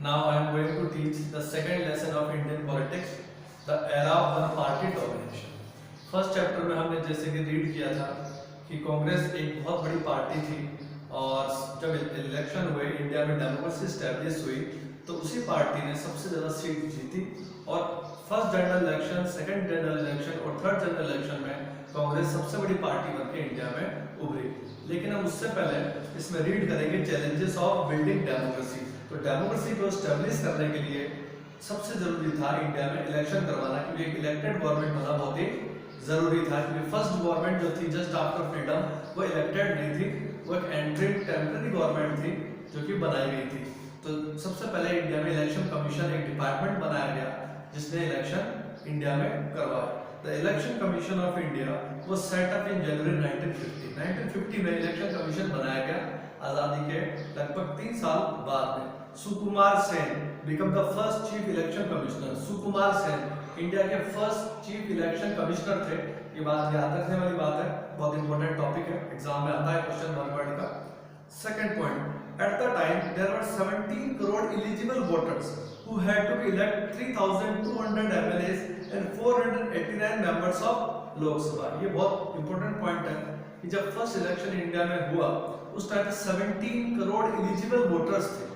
Now I am going to teach the second lesson of Indian politics, the era of one party domination. First chapter में हमने जैसे कि read किया था कि कांग्रेस एक बहुत बड़ी पार्टी थी और जब इलेक्शन हुए इंडिया में डेमोक्रेसी स्टैब्लिश हुई तो उसी पार्टी ने सबसे ज़्यादा सीट जीती और first general election, second general election और थर्ड जनरल इलेक्शन में कांग्रेस सबसे बड़ी पार्टी बनकर इंडिया में उभरी। लेकिन हम उससे पहले इसमें रीड करेंगे चैलेंजेस ऑफ बिल्डिंग डेमोक्रेसी। तो डेमोक्रेसी को स्टैब्लिश करने के लिए सबसे जरूरी था इंडिया में इलेक्शन करवाना, क्योंकि एक इलेक्टेड गवर्नमेंट होना बहुत ही जरूरी था। क्योंकि फर्स्ट गवर्नमेंट जो थी जस्ट आफ्टर फ्रीडम वो इलेक्टेड नहीं थी, वो एक एंट्री टेम्पररी गवर्नमेंट थी जो कि बनाई गई थी। तो सबसे पहले इंडिया में इलेक्शन कमीशन एक डिपार्टमेंट बनाया गया जिसने इलेक्शन इंडिया में करवाया। The election commission of India was set up in January 1950। 1950 में इलेक्शन कमीशन बनाया गया आजादी के लगभग 3 साल बाद में। Sukumar Sen became the first chief election commissioner. Sukumar Sen India के फर्स्ट चीफ इलेक्शन कमिश्नर थे। ये बात याद रखने वाली बात है, बहुत इंपॉर्टेंट टॉपिक है, एग्जाम में आता है क्वेश्चन 1 वर्ड का। Second point, at the time there were 17 crore eligible voters who had to be elect 3200 MLAs and 489 members of Lok Sabha। ये बहुत इंपॉर्टेंट पॉइंट है कि जब फर्स्ट इलेक्शन इंडिया में हुआ उस टाइम पे 17 करोड़ एलिजिबल वोटर्स थे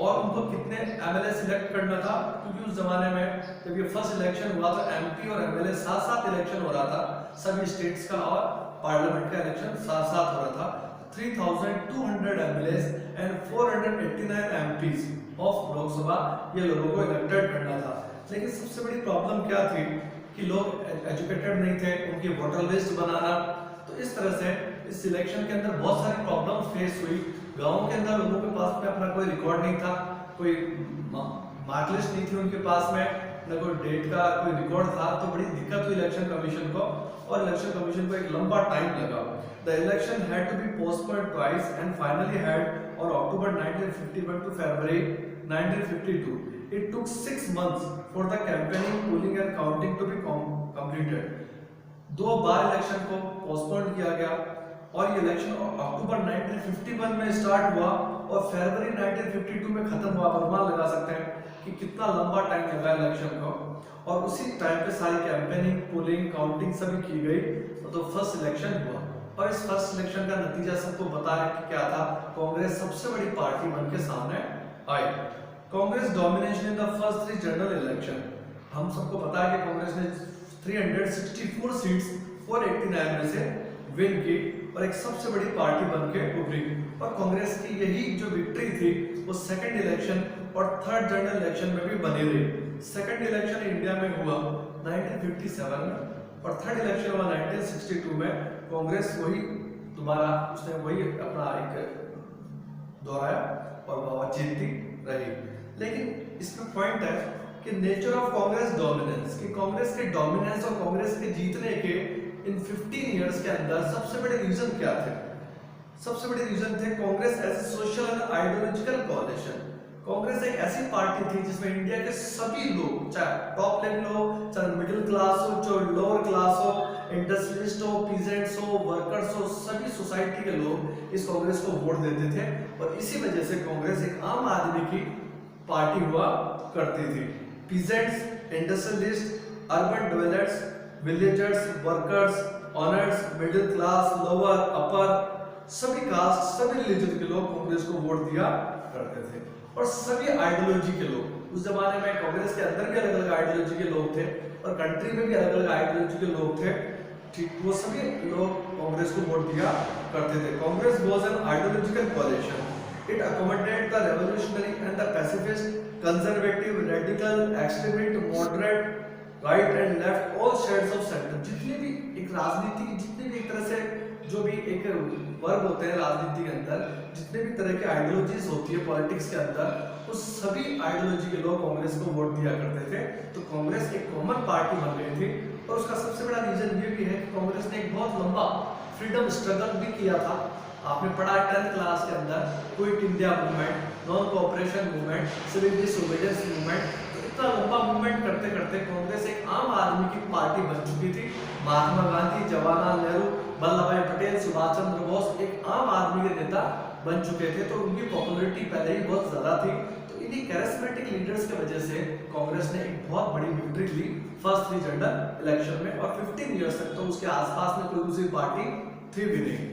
और उनको कितने एमएलए सिलेक्ट करना था, क्योंकि उस जमाने में जब ये फर्स्ट इलेक्शन हुआ तो एमपी और एमएलए साथ साथ इलेक्शन हो रहा था, सभी स्टेट्स का और पार्लियामेंट का इलेक्शन साथ साथ हो रहा था। 3200 MLAs and 489 MPs of Lok Sabha ये लोगों को इलेक्टेड करना था। लेकिन सबसे बड़ी प्रॉब्लम क्या थी कि लोग एजुकेटेड नहीं थे, उनकी वोटर लिस्ट बनाना। तो इस तरह से इस इलेक्शन के अंदर बहुत सारी प्रॉब्लम फेस हुई। गांव के अंदर लोगों के पास में अपना कोई रिकॉर्ड नहीं था, कोई मार्क लिस्ट नहीं थी उनके पास में, न कोई डेट का कोई रिकॉर्ड था। तो बड़ी दिक्कत हुई इलेक्शन कमीशन को और इलेक्शन कमीशन को एक लंबा टाइम लगा। The election had to be postponed twice and finally had on October 1951 to February 1952. It took 6 months for the campaigning, polling and counting to be completed. 2 bar election को postpone किया गया और ये election अक्टूबर 1951 में start हुआ और फरवरी 1952 में खत्म हुआ। अनुमान लगा सकते हैं कि कितना लंबा टाइम लगा इलेक्शन को। और उसी टाइम पे सारी कैंपेनिंग, पोलिंग, काउंटिंग सभी की गई तो फर्स्ट इलेक्शन हुआ। और इस फर्स्ट इलेक्शन का नतीजा सबको पता है कि क्या था। कांग्रेस सबसे बड़ी पार्टी बन के सामने आई। Congress domination in the first 3 general election. हम सबको पता है कि कांग्रेस ने 364 सीट्स 489 में से विन की और एक सबसे बड़ी पार्टी बन के उभरी। और कांग्रेस की यही जो विक्ट्री थी वो सेकंड इलेक्शन और थर्ड जनरल इलेक्शन में भी बनी रही। सेकंड इलेक्शन इंडिया में हुआ 1957 में और थर्ड इलेक्शन हुआ 1962 में। कांग्रेस वही दोबारा उसने वही अपना एक दोहराया और वह जीतती रही। लेकिन इसमें पॉइंट है कि नेचर ऑफ कांग्रेस डोमिनेंस, कि कांग्रेस के डोमिनेंस और कांग्रेस के जीतने के इन 15 इयर्स के अंदर सबसे बड़े रीजन क्या थे। सबसे बड़े रीजन थे Congress as a social and ideological coalition. Congress एक ऐसी पार्टी थी जिसमें इंडिया के सभी लोग, चाहे टॉप लेवल हो, चाहे मिडिल क्लास हो, चाहे लोअर क्लास हो, इंडस्ट्रियलिस्ट हो, पीजेंट्स हो, वर्कर्स हो, सभी सोसाइटी के लोग इस कांग्रेस को वोट देते थे। और इसी वजह से कांग्रेस एक आम आदमी की पार्टी हुआ करती थी। Peasants, industrialists, urban developers, villagers, workers, owners, middle class, lower, upper, सभी कास्ट, सभी रिलीजन के लोग कांग्रेस को वोट दिया करते थे। और सभी आइडियोलॉजी के लोग, उस जमाने में कांग्रेस के अंदर भी अलग अलग आइडियोलॉजी के लोग थे और कंट्री में भी अलग अलग आइडियोलॉजी के लोग थे, ठीक, वो सभी लोग कांग्रेस को वोट दिया करते थे। Congress was an ideological कोalition. It accommodated the revolutionary and the pacifist, conservative, radical, extremist, moderate, right and left, all shades of center। जितने भी एक राजनीति की, जितने भी एक तरह से जो भी एक वर्ग होते हैं राजनीति के अंदर, जितने भी तरह की आइडियोलॉजीज होती है पॉलिटिक्स के अंदर, उस सभी आइडियोलॉजी के लोग कांग्रेस को वोट दिया करते थे। तो कांग्रेस एक कॉमन पार्टी बन गई थी। और उसका सबसे बड़ा रीजन ये भी है कि कांग्रेस ने एक बहुत लंबा फ्रीडम स्ट्रगल भी किया था। आपने पढ़ा 10th क्लास के अंदर quit India movement, non cooperation movement, civil disobedience movement. तो इतना लंबा मूवमेंट करते करते कांग्रेस एक आम आदमी की पार्टी बन चुकी थी। महात्मा गांधी, जवाहरलाल नेहरू, वल्लभ भाई पटेल, सुभाष चंद्र बोस एक आम आदमी के नेता बन चुके थे। तो उनकी पॉपुलैरिटी पहले ही बहुत ज्यादा थी। तो इन्हीं कैरिस्मेटिक लीडर्स की वजह से कांग्रेस ने एक बहुत बड़ी विक्ट्री ली फर्स्ट 3 जनरल इलेक्शन में, और 15 इयर्स तक तो उसके आसपास में कोई दूसरी पार्टी थी भी नहीं।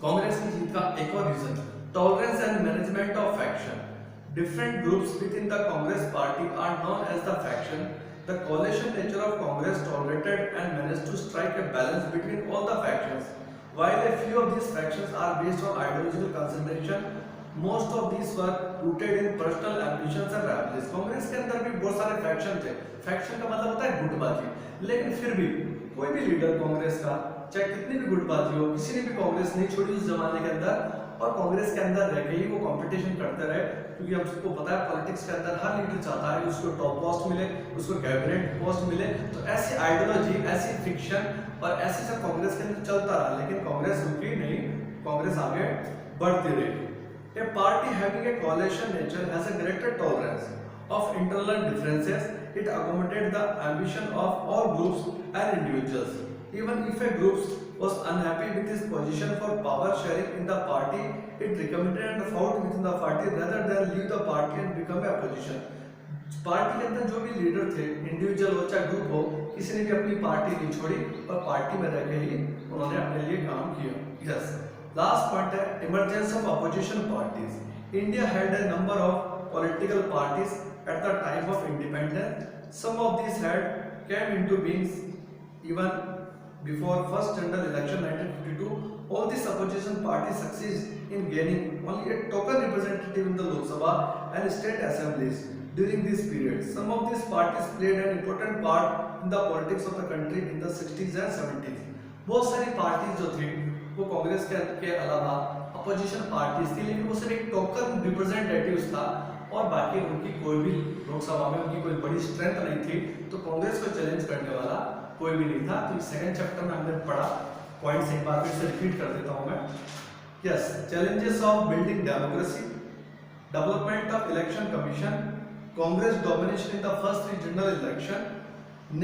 कांग्रेस की जीत का एक और reason, tolerance and management of faction. Different groups within the Congress party are known as the faction. The coalition nature of Congress tolerated and managed to strike a balance between all the factions. While a few of these factions are based on ideological consideration, most of these were rooted in personal ambitions and rivalries. Congress के अंदर भी बहुत सारे faction थे। Faction का मतलब होता है गुटबाजी, लेकिन फिर भी कोई भी लीडर कांग्रेस का, चाहे कितनी भी गुटबाजी हो, किसी ने भी कांग्रेस नहीं छोड़ी उस जमाने के अंदर, और कांग्रेस के अंदर रह के ही वो कंपटीशन करते रहे, क्योंकि हम सबको पता है पॉलिटिक्स के अंदर हर लीडर चाहता है उसको टॉप पोस्ट मिले, उसको कैबिनेट पोस्ट मिले। तो ऐसी आइडियोलॉजी, ऐसी फिक्शन और ऐसे सब कांग्रेस के अंदर चलता रहा, लेकिन कांग्रेस रुकी नहीं, कांग्रेस आगे बढ़ती रही। A party having a coalition nature has a greater tolerance of internal differences. It accommodated the ambition of all groups and individuals. Even if a group was unhappy with his position for power sharing in the party, it recommended and fought within the party rather than leave the party and become a opposition. Party के अंदर जो भी leader थे, individual हो चाहे group हो, किसी ने भी अपनी पार्टी नहीं छोड़ी और पार्टी में रह के ही उन्होंने अपने लिए काम किया। यस, लास्ट पॉइंट है emergence of opposition parties. India had a number of political parties at the time of independence. Some of these had came into being even before first general election 1952. All these opposition parties succeeded in gaining only a token representative in the Lok Sabha and state assemblies during this period. Some of these parties played an important part in the politics of the country in the 60s and 70s. बहुत सारी parties जो थी वो कांग्रेस के अलावा opposition parties थी, लेकिन वो सिर्फ एक टोकन रिप्रेजेंटेटिव्स था और बाकी उनकी कोई भी लोकसभा में उनकी कोई बड़ी स्ट्रेंथ नहीं थी, तो कांग्रेस को चैलेंज करने वाला कोई भी नहीं था। तो सेकंड चैप्टर में हमने पढ़ा, पॉइंट्स एक बार फिर से रिपीट कर देता हूं मैं। Yes, challenges of building democracy, development of election commission, Congress domination in the first 3 general election,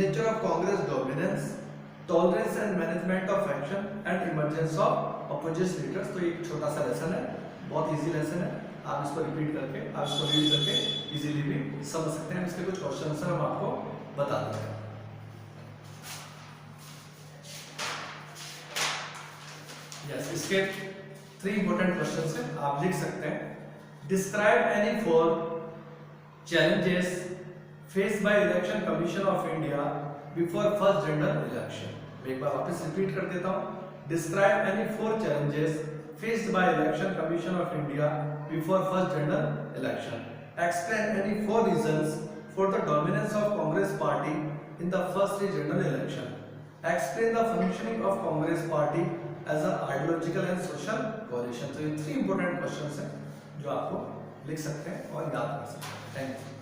nature of Congress dominance, tolerance and management of faction and emergence of opposition leaders. तो एक छोटा सा लेसन है, बहुत इजी लेसन है, आप इसको repeat करके, आप इसको रीड करके इजीली भी समझ सकते हैं। इसके कुछ क्वेश्चन आंसर हम आपको बता देते हैं। यस, इसके 3 इंपॉर्टेंट क्वेश्चंस हैं, आप लिख सकते हैं। Describe any 4 challenges faced by Election Commission of India before first general election. मैं एक बार वापस रिपीट कर देता हूँ। Describe any 4 challenges faced by Election Commission of India before first general election. Explain any 4 reasons for the dominance of Congress party in the first 3 general election. Explain the functioning of Congress party as an ideological and social coalition. तो ये 3 important questions हैं जो आपको लिख सकते हैं और याद कर सकते हैं। Thank you.